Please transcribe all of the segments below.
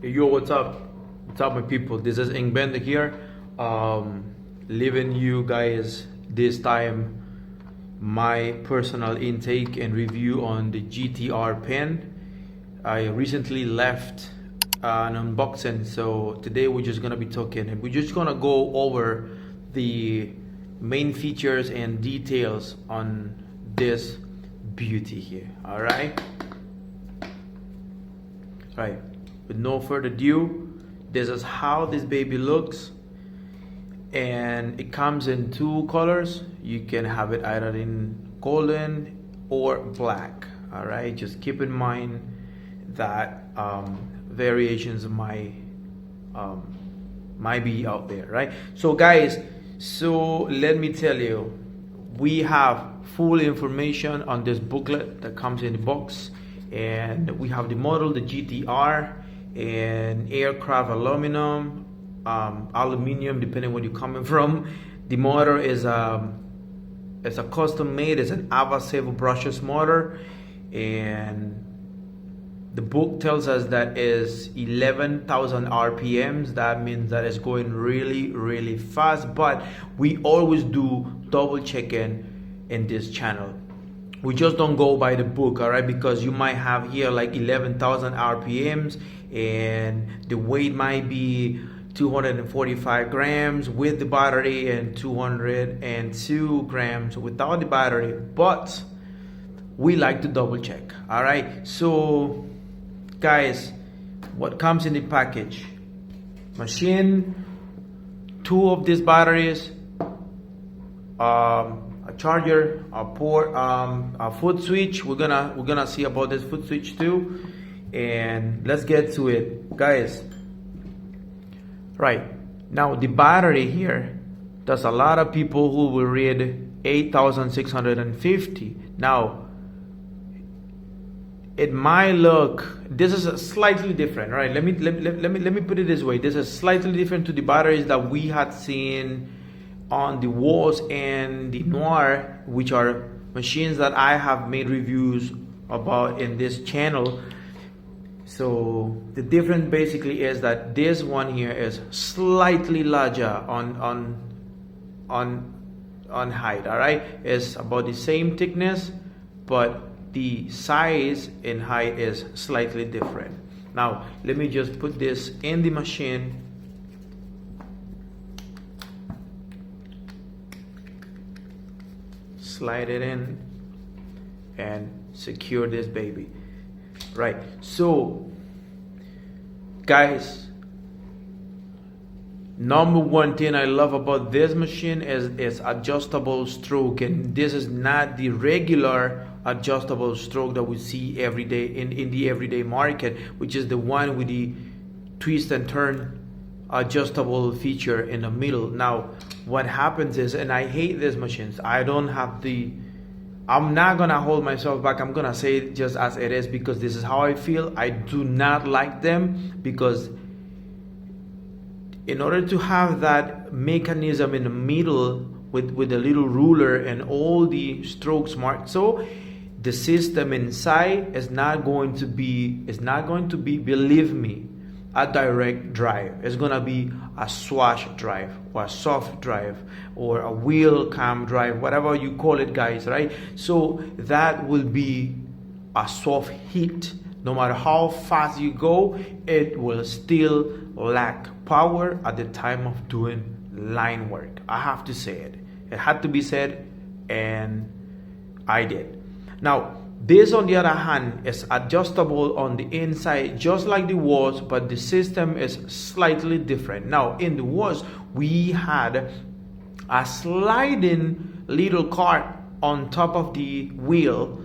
Yo, what's up? What's up, my people? This is Ingbender here, leaving you guys this time my personal intake and review on the GTR pen. I recently left an unboxing, so today we're just gonna be talking and we're just gonna go over the main features and details on this beauty here. All right. With no further ado, this is how this baby looks, and it comes in two colors. You can have it either in golden or black. All right, just keep in mind that variations might be out there, right? So guys, let me tell you, we have full information on this booklet that comes in the box, and we have the model, the GTR, and aircraft aluminum, depending where you're coming from. The motor is it's a custom made. It's an Ava brushless motor, and the book tells us that is 11,000 RPMs. That means that it's going really fast, but we always do double checking in this channel. We just don't go by the book, all right? Because you might have here like 11,000 RPMs and the weight might be 245 grams with the battery and 202 grams without the battery. But we like to double check, all right? So guys, what comes in the package? Machine, 2 of these batteries, a charger, a port, a foot switch. We're gonna see about this foot switch too, and let's get to it, guys. Right now, the battery here, there's a lot of people who will read 8,650. Now it might look, this is slightly different, right? Let me put it this way. This is slightly different to the batteries that we had seen on the walls and the Noir, which are machines that I have made reviews about in this channel. So the difference basically is that this one here is slightly larger on height. All right, it's about the same thickness, but the size and height is slightly different. Now let me just put this in the machine. Slide it in and secure this baby. Right, so guys, number one thing I love about this machine is adjustable stroke, and this is not the regular adjustable stroke that we see every day in the everyday market, which is the one with the twist and turn adjustable feature in the middle. Now what happens is, and I hate these machines, I'm not gonna hold myself back, I'm gonna say it just as it is, because this is how I feel. I do not like them, because in order to have that mechanism in the middle with a little ruler and all the strokes marked, so the system inside is not going to be, believe me, a direct drive. It's gonna be a swash drive or a soft drive or a wheel cam drive, whatever you call it, guys, right? So that will be a soft hit. No matter how fast you go, it will still lack power at the time of doing line work. I have to say it. It had to be said, and I did. Now this, on the other hand, is adjustable on the inside just like the walls, but the system is slightly different. Now in the walls we had a sliding little cart on top of the wheel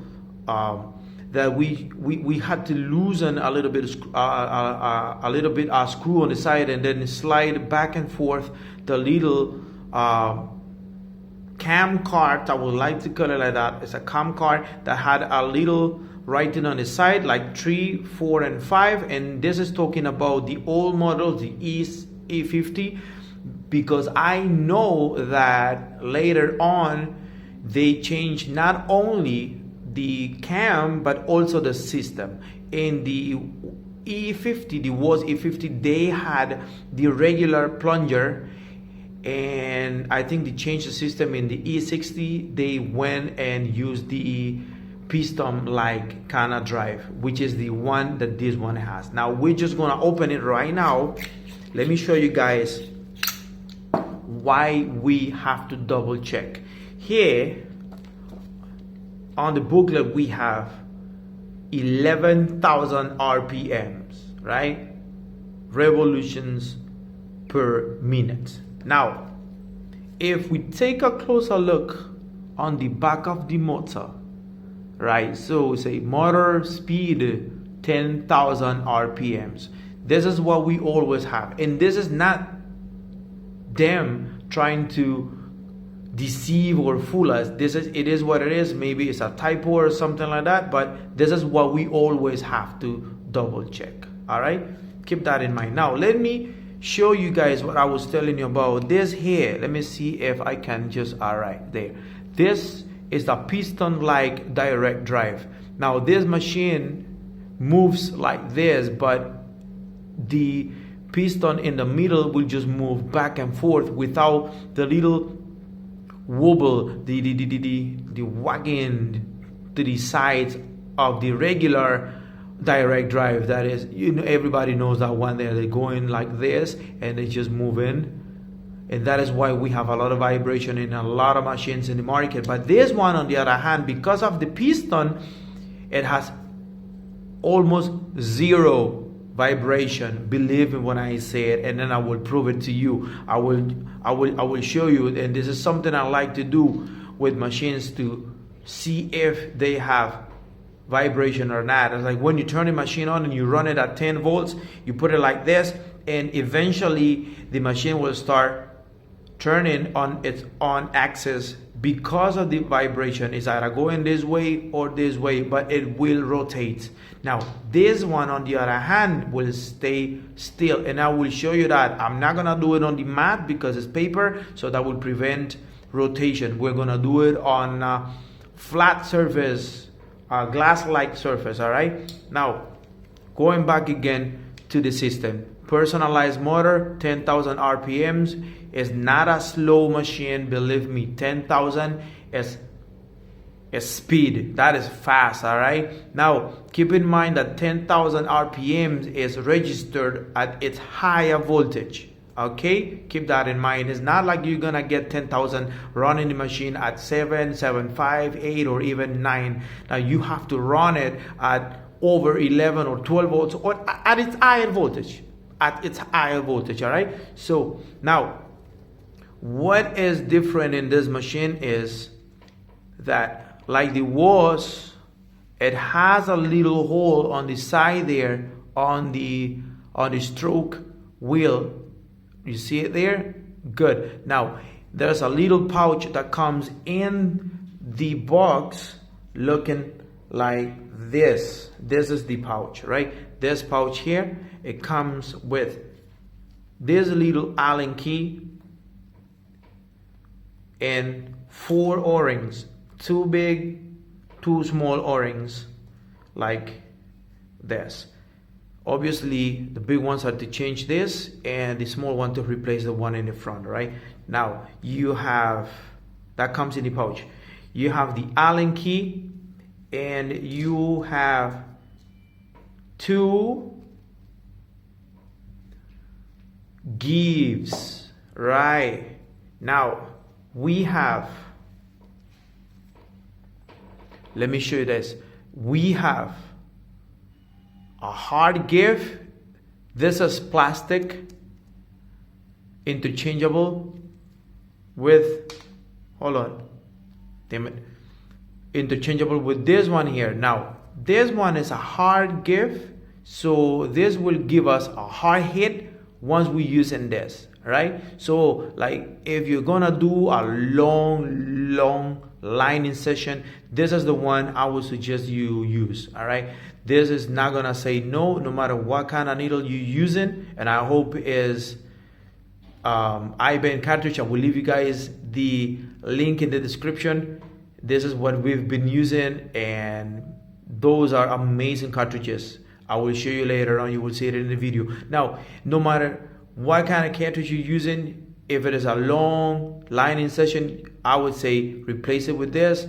that we had to loosen a little bit a screw on the side, and then slide back and forth the little cam cart. I would like to call it like that. It's a cam cart that had a little writing on the side like 3, 4, and 5, and this is talking about the old models, the E50, because I know that later on they changed not only the cam but also the system. In the E50, the was E50, they had the regular plunger, and I think they changed the system in the E60. They went and used the piston like kind of drive, which is the one that this one has. Now we're just gonna open it right now. Let me show you guys why we have to double check. Here on the booklet we have 11,000 RPMs, right? Revolutions per minute. Now, if we take a closer look on the back of the motor, right? So say motor speed 10,000 RPMs. This is what we always have. And this is not them trying to deceive or fool us. It is what it is. Maybe it's a typo or something like that, but this is what we always have to double check. All right, keep that in mind. Now let me show you guys what I was telling you about this here. Let me see if I can just, all right, there. This is the piston like direct drive. Now this machine moves like this, but the piston in the middle will just move back and forth without the little wobble, the wagging to the sides of the regular direct drive. That is, you know, everybody knows that one there. They're going like this and they just move in, and that is why we have a lot of vibration in a lot of machines in the market. But this one, on the other hand, because of the piston, it has almost zero vibration. Believe me when I say it, and then I will prove it to you. I will show you. And this is something I like to do with machines to see if they have vibration or not. It's like when you turn the machine on and you run it at 10 volts, you put it like this, and eventually the machine will start turning on its own axis because of the vibration. Is either going this way or this way, but it will rotate. Now this one, on the other hand, will stay still, and I will show you that. I'm not gonna do it on the mat because it's paper, so that will prevent rotation. We're gonna do it on a flat surface, a glass-like surface. All right, now going back again to the system. Personalized motor, 10,000 RPMs. Is not a slow machine, believe me. 10,000 is speed. That is fast. All right, now keep in mind that 10,000 RPMs is registered at its higher voltage. Okay, keep that in mind. It's not like you're gonna get 10,000 running the machine at 7, 7, 5, 8, or even 9. Now you have to run it at over 11 or 12 volts, or at its higher voltage. At its higher voltage. All right, so now what is different in this machine is that, like the was, it has a little hole on the side there on the stroke wheel. You see it there? Good. Now there's a little pouch that comes in the box looking like this. This is the pouch, right? This pouch here, it comes with this little Allen key and 4 O-rings, 2 big, 2 small O-rings like this. Obviously the big ones are to change this, and the small one to replace the one in the front. Right now you have that comes in the pouch. You have the Allen key, and you have 2 gives. Right now we have, let me show you this. We have a hard give. This is plastic, interchangeable with, hold on, damn it, interchangeable with this one here. Now this one is a hard give, so this will give us a hard hit once we use in this. Right, so like if you're gonna do a long lining session, this is the one I would suggest you use. All right, this is not gonna say no matter what kind of needle you're using, and I hope is IBAN cartridge. I will leave you guys the link in the description. This is what we've been using, and those are amazing cartridges. I will show you later on. You will see it in the video. Now, no matter what kind of cartridge you're using, if it is a long lining session, I would say replace it with this,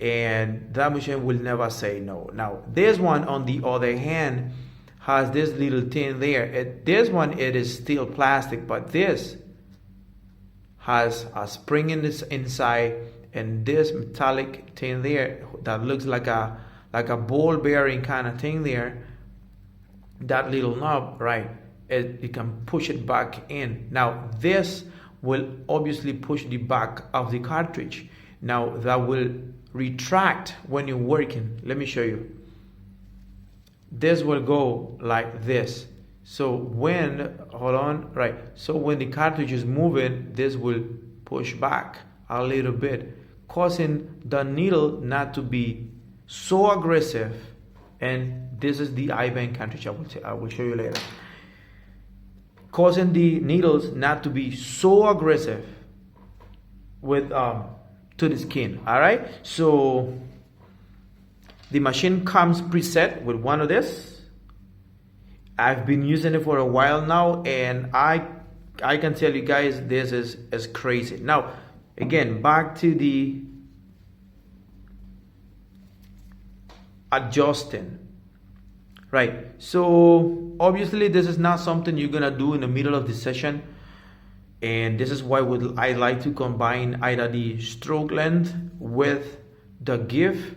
and that machine will never say no. Now, this one on the other hand has this little thing there. This one, it is still plastic, but this has a spring in this inside, and this metallic thing there that looks like a ball bearing kind of thing there. That little knob, right? You can push it back in. Now this will obviously push the back of the cartridge. Now that will retract when you're working. Let me show you. This will go like this. So when, hold on, right. So when the cartridge is moving, this will push back a little bit, causing the needle not to be so aggressive. And this is the I-band cartridge. I will show you later. Causing the needles not to be so aggressive with to the skin. All right. So the machine comes preset with one of this. I've been using it for a while now, and I can tell you guys, this is crazy. Now, again, back to the adjusting. Right, so obviously this is not something you're gonna do in the middle of the session, and this is why I like to combine either the stroke length with the give,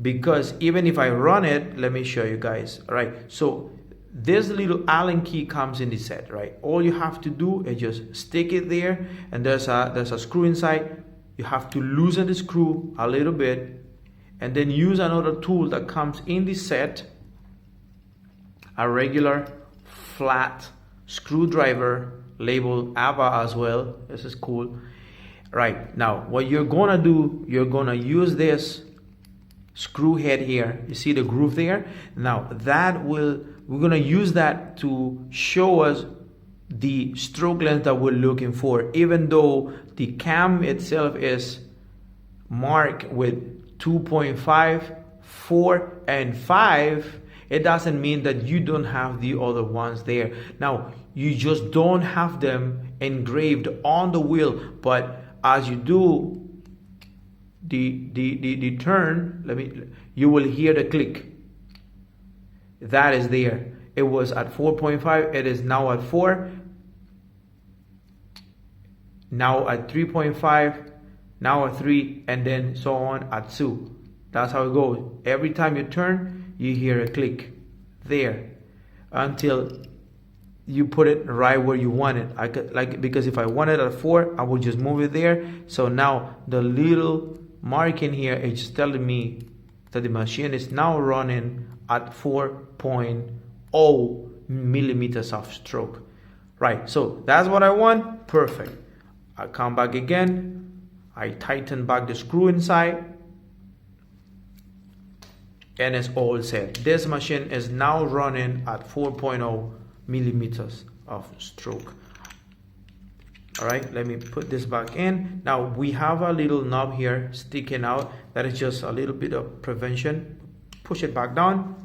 because even if I run it, let me show you guys. Right, so this little Allen key comes in the set. Right, all you have to do is just stick it there, and there's a screw inside. You have to loosen the screw a little bit, and then use another tool that comes in the set, a regular flat screwdriver labeled Ava as well. This is cool. Right, now what you're gonna do, you're gonna use this screw head here. You see the groove there? Now we're gonna use that to show us the stroke length that we're looking for. Even though the cam itself is marked with 2.5, 4, and 5, it doesn't mean that you don't have the other ones there. Now, you just don't have them engraved on the wheel, but as you do the turn, you will hear the click. That is there. It was at 4.5, it is now at 4, now at 3.5, now at 3, and then so on at 2. That's how it goes. Every time you turn, you hear a click there until you put it right where you want it. Because if I want it at 4, I will just move it there. So now the little mark in here is just telling me that the machine is now running at 4.0 millimeters of stroke. Right, so that's what I want. Perfect. I come back again, I tighten back the screw inside, and it's all set. This machine is now running at 4.0 millimeters of stroke. All right, let me put this back in. Now we have a little knob here sticking out. That is just a little bit of prevention. Push it back down,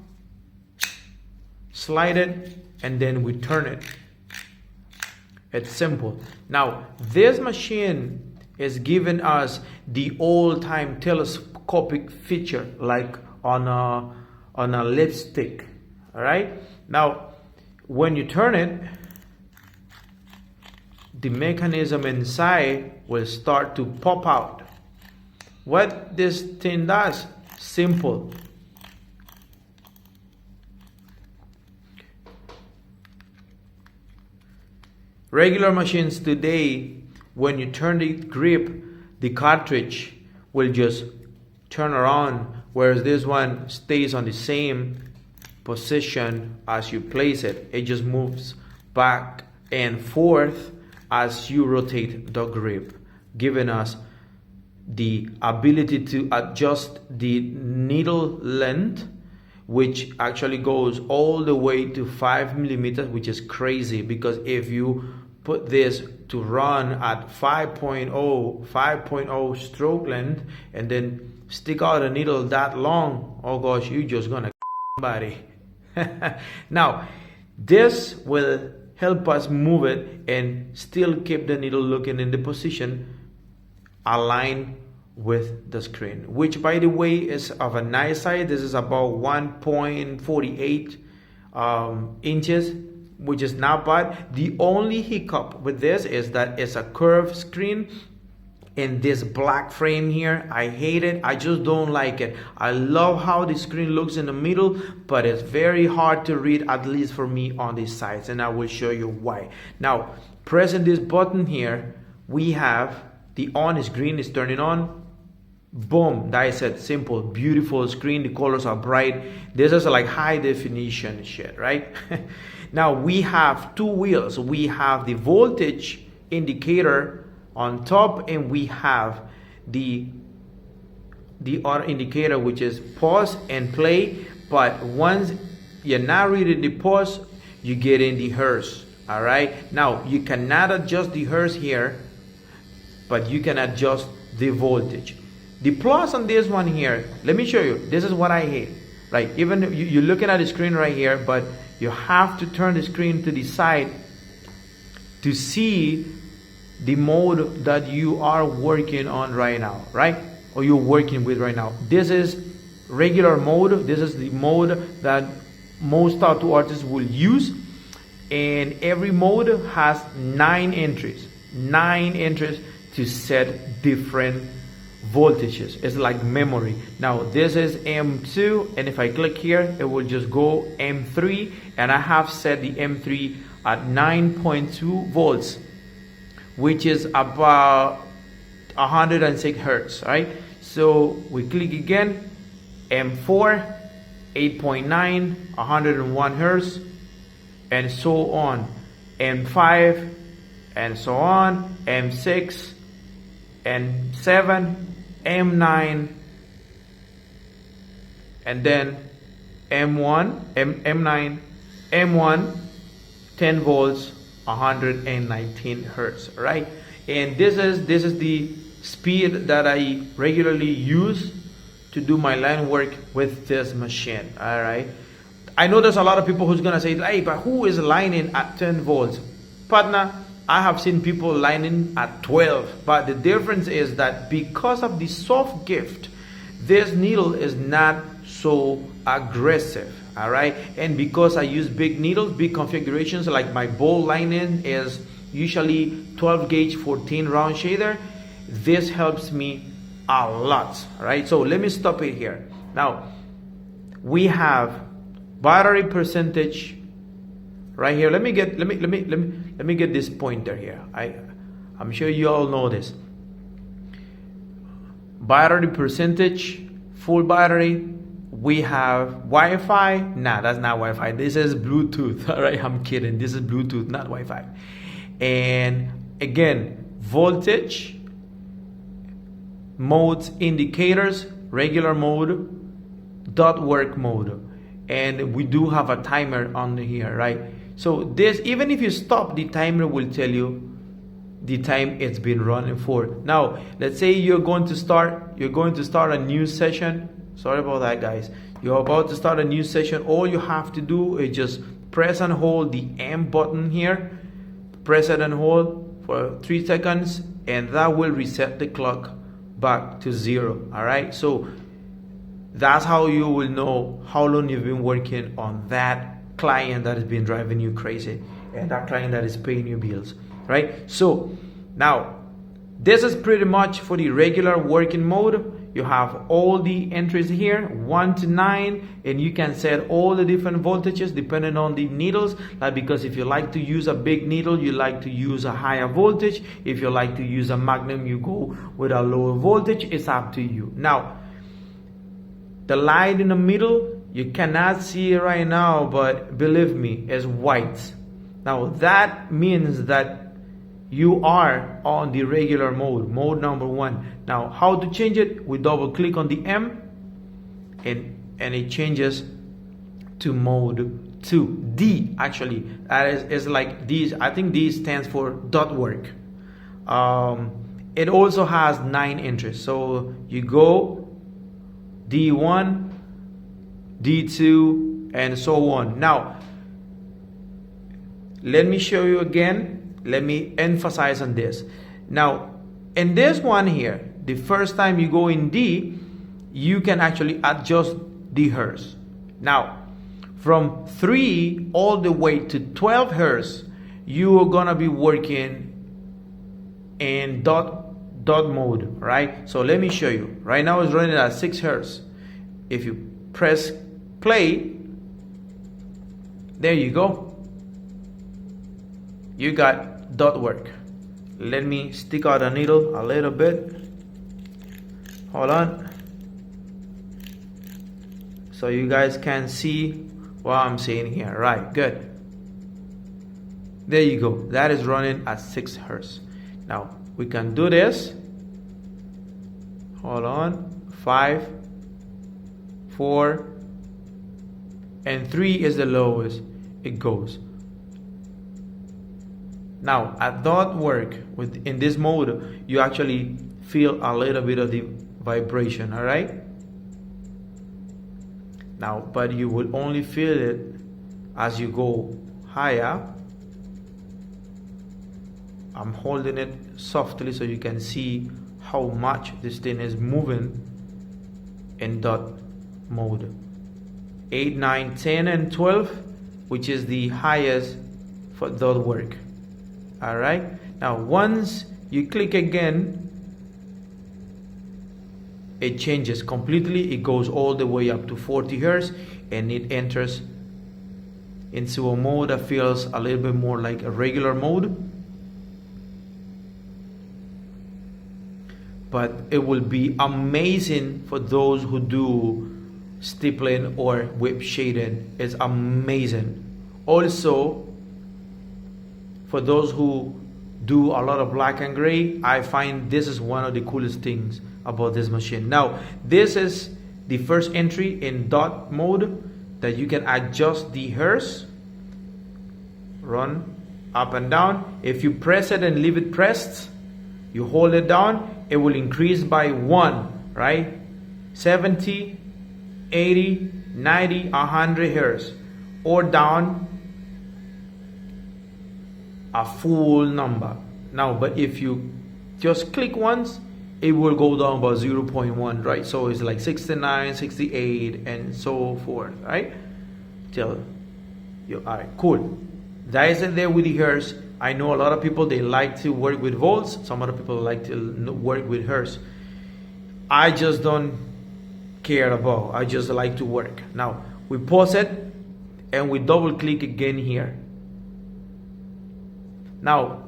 slide it, and then we turn it. It's simple. Now this machine is giving us the old-time telescopic feature, like on a lipstick. All right, now when you turn it, the mechanism inside will start to pop out. What this thing does, simple. Regular machines today, when you turn the grip, the cartridge will just turn around, whereas this one stays on the same position as you place it. It just moves back and forth as you rotate the grip, giving us the ability to adjust the needle length, which actually goes all the way to 5 millimeters, which is crazy, because if you put this to run at 5.0 stroke length and then stick out a needle that long, oh gosh, you're just gonna somebody. Now, this will help us move it and still keep the needle looking in the position aligned with the screen, which by the way is of a nice size. This is about 1.48 inches, which is not bad. The only hiccup with this is that it's a curved screen in this black frame here. I hate it. I just don't like it. I love how the screen looks in the middle, but it's very hard to read, at least for me, on these sides, and I will show you why. Now, pressing this button here, we have the on is green, is turning on. Boom, that's it. Simple, beautiful screen. The colors are bright. This is like high definition shit, right? Now we have two wheels. We have the voltage indicator on top, and we have the other indicator, which is pause and play. But once you're not reading the pause, you get in the hertz. All right. Now you cannot adjust the hertz here, but you can adjust the voltage. The plus on this one here, let me show you. This is what I hate. Right, even if you're looking at the screen right here, but you have to turn the screen to the side to see the mode that you are working on right now, right? Or you're working with right now. This is regular mode. This is the mode that most tattoo artists will use. And every mode has 9 entries. 9 entries to set different voltages. It's like memory. Now this is M2, and if I click here, it will just go M3, and I have set the M3 at 9.2 volts, which is about 106 hertz, right? So we click again, M4, 8.9, 101 hertz, and so on. M5, and so on. M6, M7, M9, and then M1, M9, M1, 10 volts, 119 hertz, right? And this is the speed that I regularly use to do my line work with this machine. All right, I know there's a lot of people who's gonna say, hey, but who is lining at 10 volts? Partner, I have seen people lining at 12, but the difference is that because of the soft gift, this needle is not so aggressive. All right, and because I use big needles, big configurations, like my bowl lining is usually 12 gauge 14 round shader, this helps me a lot. All right, so let me stop it here. Now we have battery percentage right here. Let me get this pointer here. I'm sure you all know this. Battery percentage, full battery. We have Wi-Fi. Nah, that's not Wi-Fi. This is Bluetooth. All right, I'm kidding. This is Bluetooth, not Wi-Fi. And again, voltage, modes, indicators, regular mode, dot work mode, and we do have a timer on here, right? So this, even if you stop, the timer will tell you the time it's been running for. Now, let's say you're going to start a new session. Sorry about that, guys. You're about to start a new session. All you have to do is just press and hold the M button here. Press it and hold for 3 seconds, and that will reset the clock back to 0. All right. So that's how you will know how long you've been working on that client that has been driving you crazy, and that client that is paying you bills, right? So now this is pretty much for the regular working mode. You have all the entries here, 1 to 9, and you can set all the different voltages depending on the needles. Like, because if you like to use a big needle, you like to use a higher voltage. If you like to use a magnum, you go with a lower voltage. It's up to you. Now, the light in the middle, you cannot see it right now, but believe me, it's white. Now that means that you are on the regular mode, mode number 1. Now, how to change it? We double click on the M, and it changes to mode 2. D, actually, that is like these. I think D stands for dot work. It also has 9 entries. So you go D1, D2, and so on. Now, let me show you again. Let me emphasize on this. Now, in this one here, the first time you go in D, you can actually adjust the hertz. Now, from 3 all the way to 12 hertz, you are gonna be working in dot mode, right? So let me show you. Right now it's running at 6 hertz. If you press play, there you go. You got dot work. Let me stick out a needle a little bit. Hold on. So you guys can see what I'm saying here. Right, good. There you go. That is running at 6 hertz. Now we can do this. Hold on. 5, 4, and 3 is the lowest it goes. Now at dot work in this mode, you actually feel a little bit of the vibration, all right? Now, but you will only feel it as you go higher. I'm holding it softly so you can see how much this thing is moving in dot mode. 8, 9, 10, and 12, which is the highest for dot work. Alright, now once you click again, it changes completely. It goes all the way up to 40 hertz and it enters into a mode that feels a little bit more like a regular mode. But it will be amazing for those who do stippling or whip shading. It's amazing. Also, for those who do a lot of black and gray, I find this is one of the coolest things about this machine. Now, this is the first entry in dot mode that you can adjust the hertz, run up and down. If you press it and leave it pressed, you hold it down, it will increase by 1, right? 70, 80, 90, 100 hertz, or down a full number. Now, but if you just click once, it will go down by 0.1, right? So it's like 69, 68, and so forth, right? Till you, all right, cool. That is it there with the hertz. I know a lot of people, they like to work with volts. Some other people like to work with hertz. I just don't care about. I just like to work. Now, we pause it and we double click again here. Now,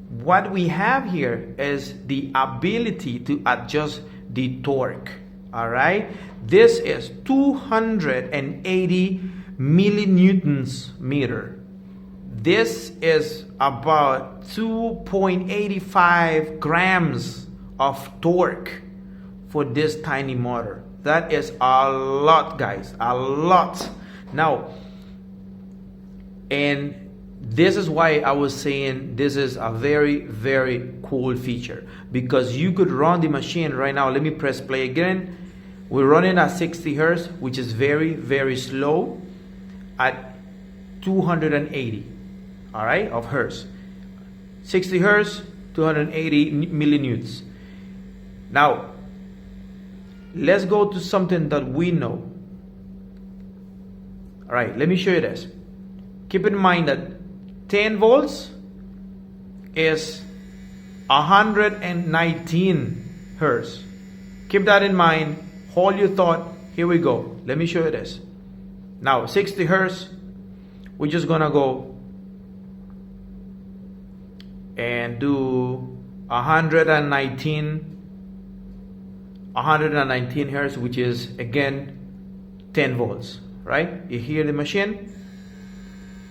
what we have here is the ability to adjust the torque. All right, this is 280 millinewtons meter. This is about 2.85 grams of torque for this tiny motor. That is a lot, guys, a lot. Now, and this is why I was saying this is a very, very cool feature, because you could run the machine right now. Let me press play again. We're running at 60 hertz, which is very, very slow, at 280, all right, of hertz. 60 hertz, 280 millinewtons. Now, let's go to something that we know. All right, let me show you this. Keep in mind that 10 volts is 119 hertz. Keep that in mind. Hold your thought. Here we go. Let me show you this. Now, 60 hertz, we're just gonna go and do 119 hertz, which is again 10 volts, right? You hear the machine?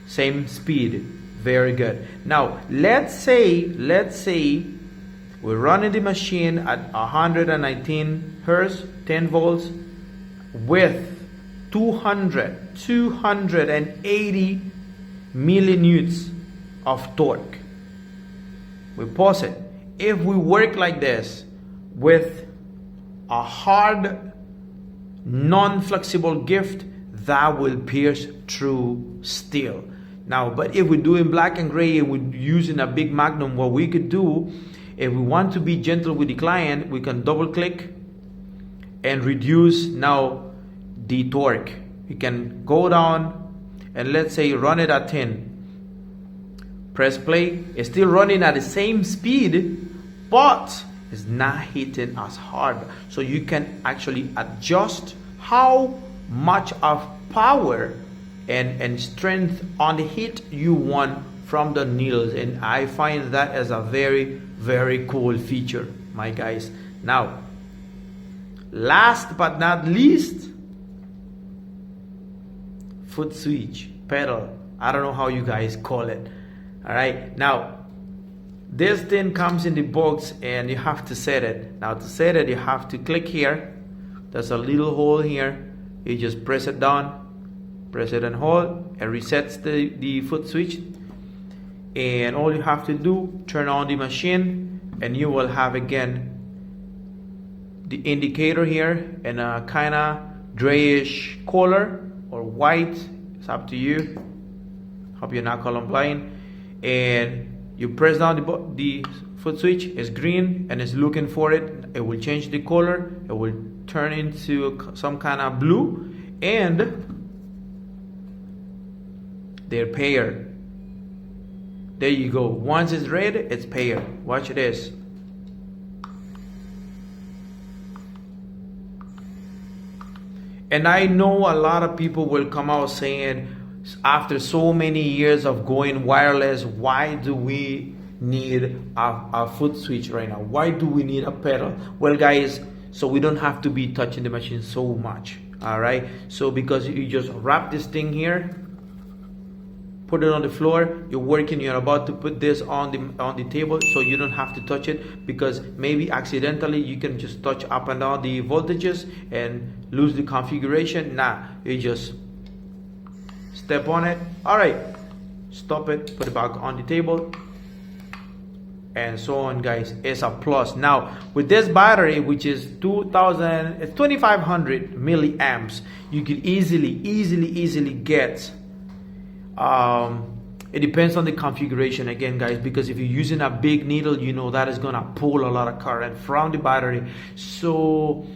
Same speed. Very good. Now, let's say we're running the machine at 119 hertz, 10 volts, with 280 millinewtons of torque. We pause it. If we work like this with a hard, non-flexible gift, that will pierce through steel. Now, but if we're doing black and gray and we're using a big magnum, what we could do, if we want to be gentle with the client, we can double click and reduce now the torque. We can go down and let's say run it at 10. Press play. It's still running at the same speed, but it's not hitting as hard. So you can actually adjust how much of power and strength on the hit you want from the needles, and I find that as a very, very cool feature, my guys. Now, last but not least, foot switch, pedal. I don't know how you guys call it. All right, now this thing comes in the box and you have to set it. Now to set it, you have to click here. There's a little hole here. You just press it down, press it and hold. It resets the foot switch. And all you have to do, turn on the machine, and you will have again the indicator here in a kind of grayish color or white. It's up to you. Hope you're not colorblind. And you press down the foot switch, it's green and it's looking for it. It will change the color, it will turn into some kind of blue, and they're paired. There you go. Once it's red, it's paired. Watch this. And I know a lot of people will come out saying, after so many years of going wireless, why do we need a foot switch right now? Why do we need a pedal? Well, guys, so we don't have to be touching the machine so much. All right, so because you just wrap this thing here, put it on the floor, you're working, you're about to put this on the table, so you don't have to touch it, because maybe accidentally you can just touch up and down the voltages and lose the configuration. Nah, you just step on it. All right, stop it, put it back on the table, and so on, guys. It's a plus. Now with this battery, which is 2500 milliamps, you could easily get it depends on the configuration again, guys, because if you're using a big needle, you know that is gonna pull a lot of current from the battery. So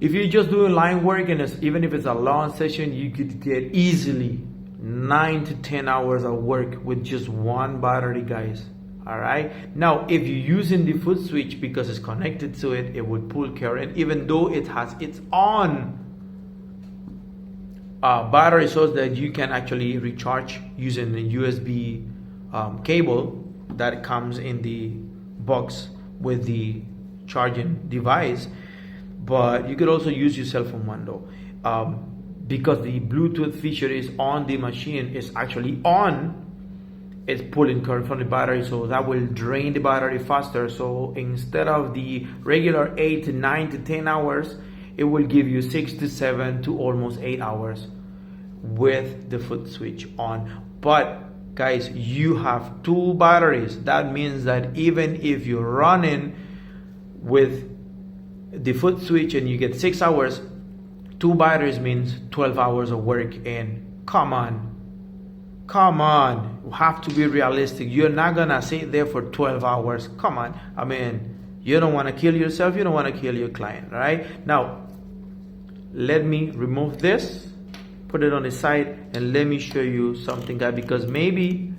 if you're just doing line work, and even if it's a long session, you could get easily 9 to 10 hours of work with just one battery, guys. All right, now if you're using the foot switch, because it's connected to it, it would pull current even though it has its own battery source that you can actually recharge using the USB cable that comes in the box with the charging device. But you could also use your cell phone one though, because the Bluetooth feature is on the machine, is actually on. It's pulling current from the battery, so that will drain the battery faster. So instead of the regular 8 to 9 to 10 hours, it will give you 6 to 7 to almost 8 hours with the foot switch on. But guys, you have 2 batteries. That means that even if you're running with the foot switch and you get 6 hours, 2 batteries means 12 hours of work. And come on, you have to be realistic. You're not gonna sit there for 12 hours. Come on, I mean, you don't want to kill yourself, you don't want to kill your client. Right now, let me remove this, put it on the side, and let me show you something, guys, because maybe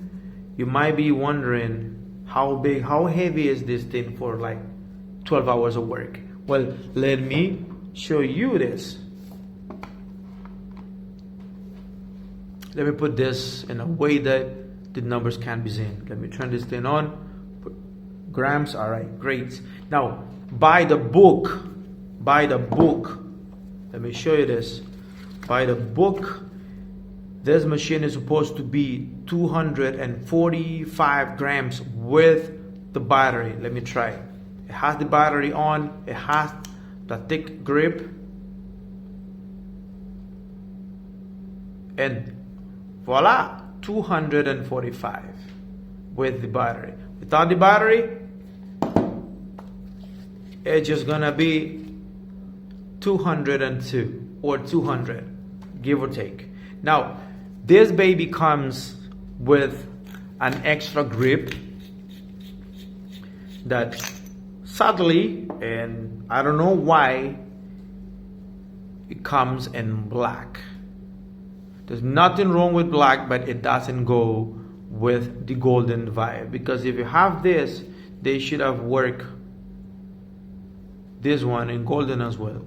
you might be wondering how heavy is this thing for like 12 hours of work. Well, let me show you this. Let me put this in a way that the numbers can be seen. Let me turn this thing on. Put grams. All right, great. Now, by the book, let me show you this. By the book, this machine is supposed to be 245 grams with the battery. Let me try. It has the battery on. It has the thick grip. And voila, 245 with the battery. Without the battery, it's just gonna be 202 or 200. give or take. Now, this baby comes with an extra grip that sadly, and I don't know why, it comes in black. There's nothing wrong with black, but it doesn't go with the golden vibe, because if you have this, they should have worked this one in golden as well.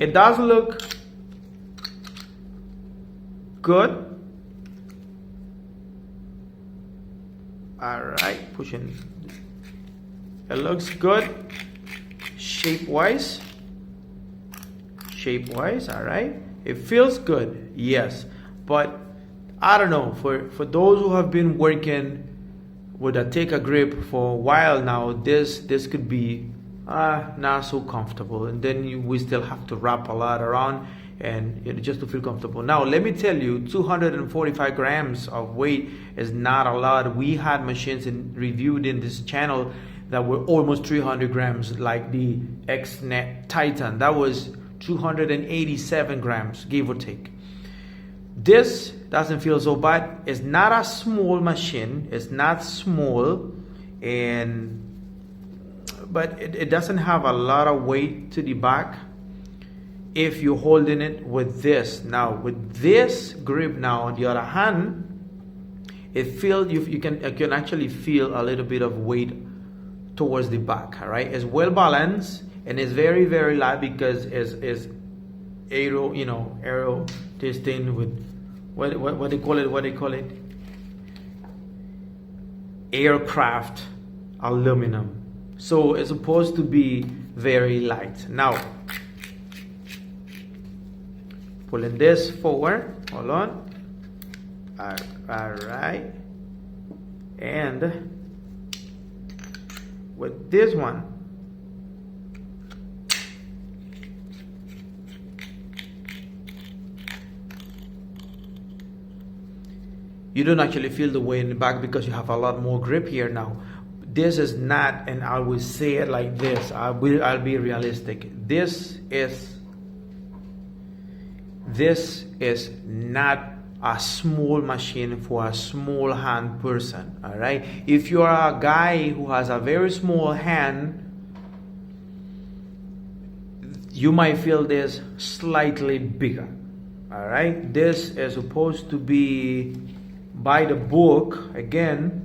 It does look good. All right, pushing. It looks good shape-wise. Shape-wise, all right. It feels good, yes, but I don't know. For those who have been working with a take-a grip for a while now, this could be not so comfortable, and then we still have to wrap a lot around and just to feel comfortable. Now let me tell you, 245 grams of weight is not a lot. We had machines reviewed in this channel that were almost 300 grams, like the XNet Titan. That was 287 grams, give or take. This doesn't feel so bad. It's not a small machine. It's not small, but it doesn't have a lot of weight to the back if you're holding it with this. Now with this grip now, on the other hand, you can actually feel a little bit of weight towards the back. All right, it's well balanced and it's very, very light because it's aero testing with what they call it, aircraft aluminum. So it's supposed to be very light. Now pulling this forward, hold on. All right, and with this one, you don't actually feel the weight in the back because you have a lot more grip here now. This is not, and I will say it like this, I'll be realistic. This is not a small machine for a small hand person. All right, if you are a guy who has a very small hand, you might feel this slightly bigger. All right, this is supposed to be, by the book, again,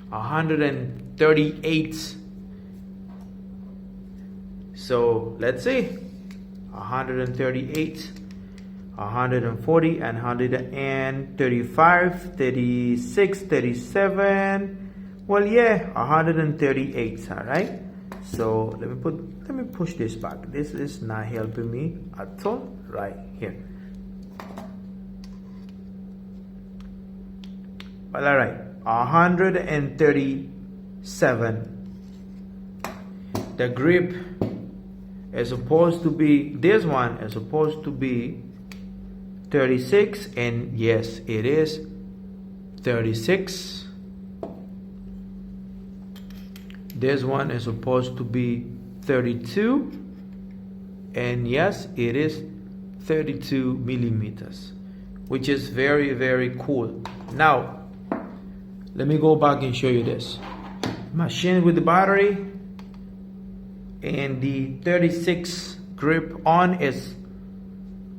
138. So let's see, 138, 140, and 135, 36, 37. Well, yeah, 138. All right. So let me push this back. This is not helping me at all. Right here. Well, all right, 137. The grip is supposed to be, this one is supposed to be 36, and yes, it is 36. This one is supposed to be 32, and yes, it is 32 millimeters, which is very, very cool. Now let me go back and show you this machine with the battery, and the 36 grip on is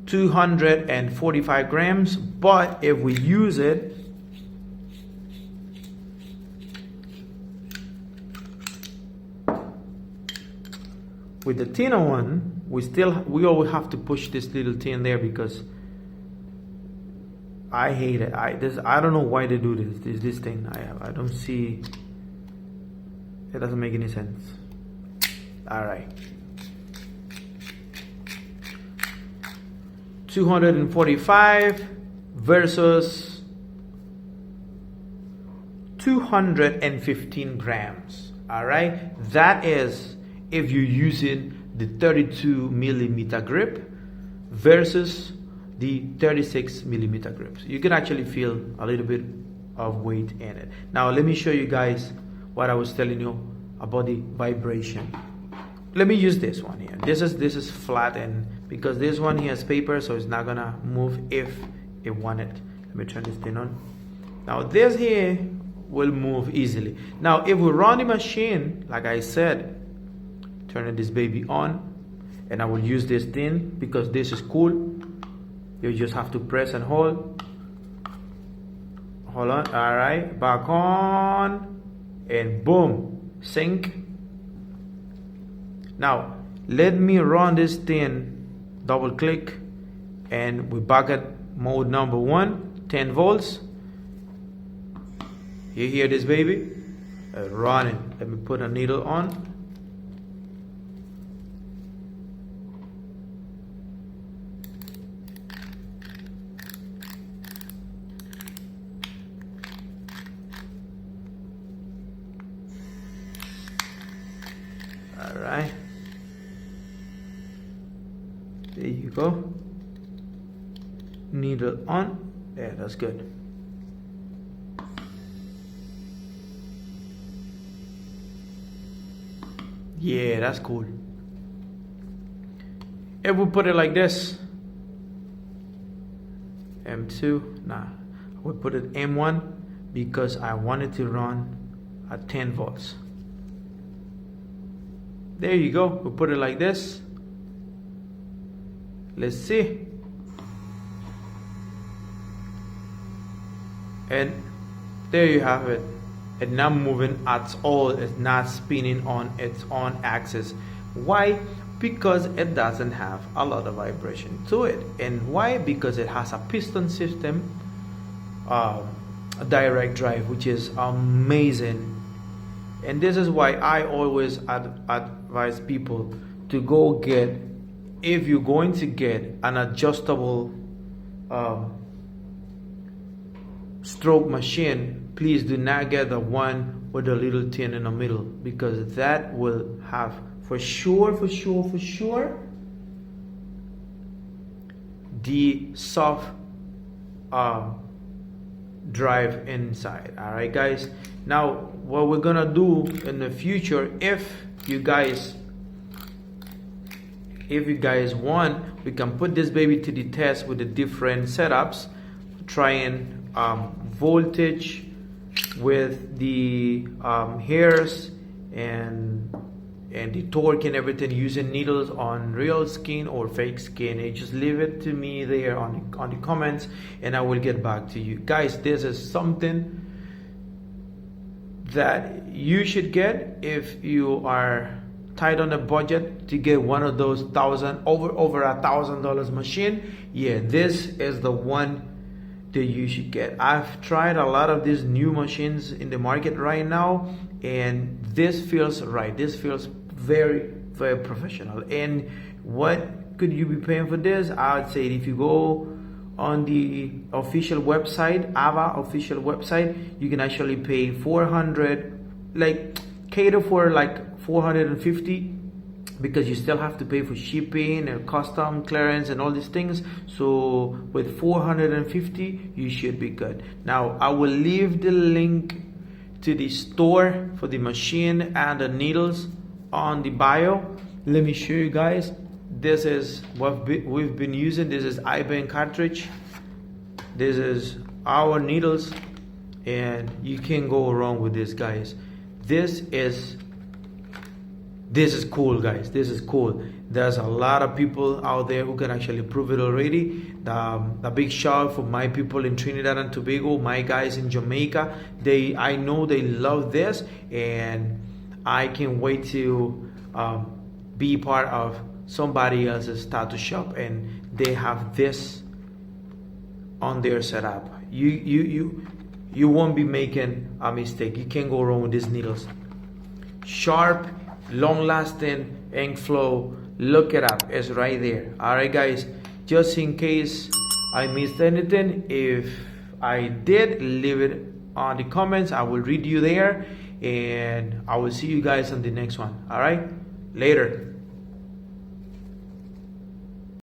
245 grams, but if we use it with the thinner one, we always have to push this little tin there, because I hate it. I don't know why they do this thing. I don't see, it doesn't make any sense. All right, 245 versus 215 grams. All right, that is if you're using the 32 millimeter grip versus the 36 millimeter grips. You can actually feel a little bit of weight in it. Now let me show you guys what I was telling you about the vibration. Let me use this one here. This is flat, and because this one here has paper, so it's not gonna move if it wanted. Let me turn this thing on. Now this here will move easily. Now if we run the machine, like I said, turning this baby on, and I will use this thing because this is cool. You just have to press and hold. Hold on. All right, back on, and boom, sync. Now let me run this thing, double click, and we're back at mode number 1, 10 volts. You hear this baby running. Let me put a needle on. All right, there you go. Needle on. Yeah, that's good. Yeah, that's cool. If we put it like this, M2, nah, we put it M1 because I wanted to run at 10 volts. There you go. We put it like this. Let's see. And there you have it. It's not moving at all. It's not spinning on its own axis. Why? Because it doesn't have a lot of vibration to it. And why? Because it has a piston system, a direct drive, which is amazing. And this is why I always advise people to go get, if you're going to get an adjustable stroke machine, please do not get the one with the little tin in the middle, because that will have for sure the soft drive inside. All right, guys. Now what we're gonna do in the future, if you guys want, we can put this baby to the test with the different setups, trying voltage with the hairs and the torque and everything, using needles on real skin or fake skin. And just leave it to me there on the comments, and I will get back to you guys. This is something that you should get if you are tight on a budget to get one of those over $1,000 machine. Yeah, this is the one that you should get. I've tried a lot of these new machines in the market right now, and this feels right. This feels very, very professional. And what could you be paying for this? I would say if you go on the official website, Ava official website, you can actually pay 400, like cater for like 450, because you still have to pay for shipping and custom clearance and all these things. So with 450 you should be good. Now I will leave the link to the store for the machine and the needles on the bio. Let me show you guys. This is what we've been using. This is I-band cartridge. This is our needles, and you can't go wrong with this, guys. This is cool, guys. This is cool. There's a lot of people out there who can actually prove it already. The big shout for my people in Trinidad and Tobago, my guys in Jamaica. I know they love this, and I can't wait to be part of somebody else's tattoo shop and they have this on their setup. You won't be making a mistake. You can't go wrong with these needles. Sharp, long lasting ink flow. Look it up, it's right there. All right, guys, just in case I missed anything, if I did, leave it on the comments. I will read you there, and I will see you guys on the next one. All right, later.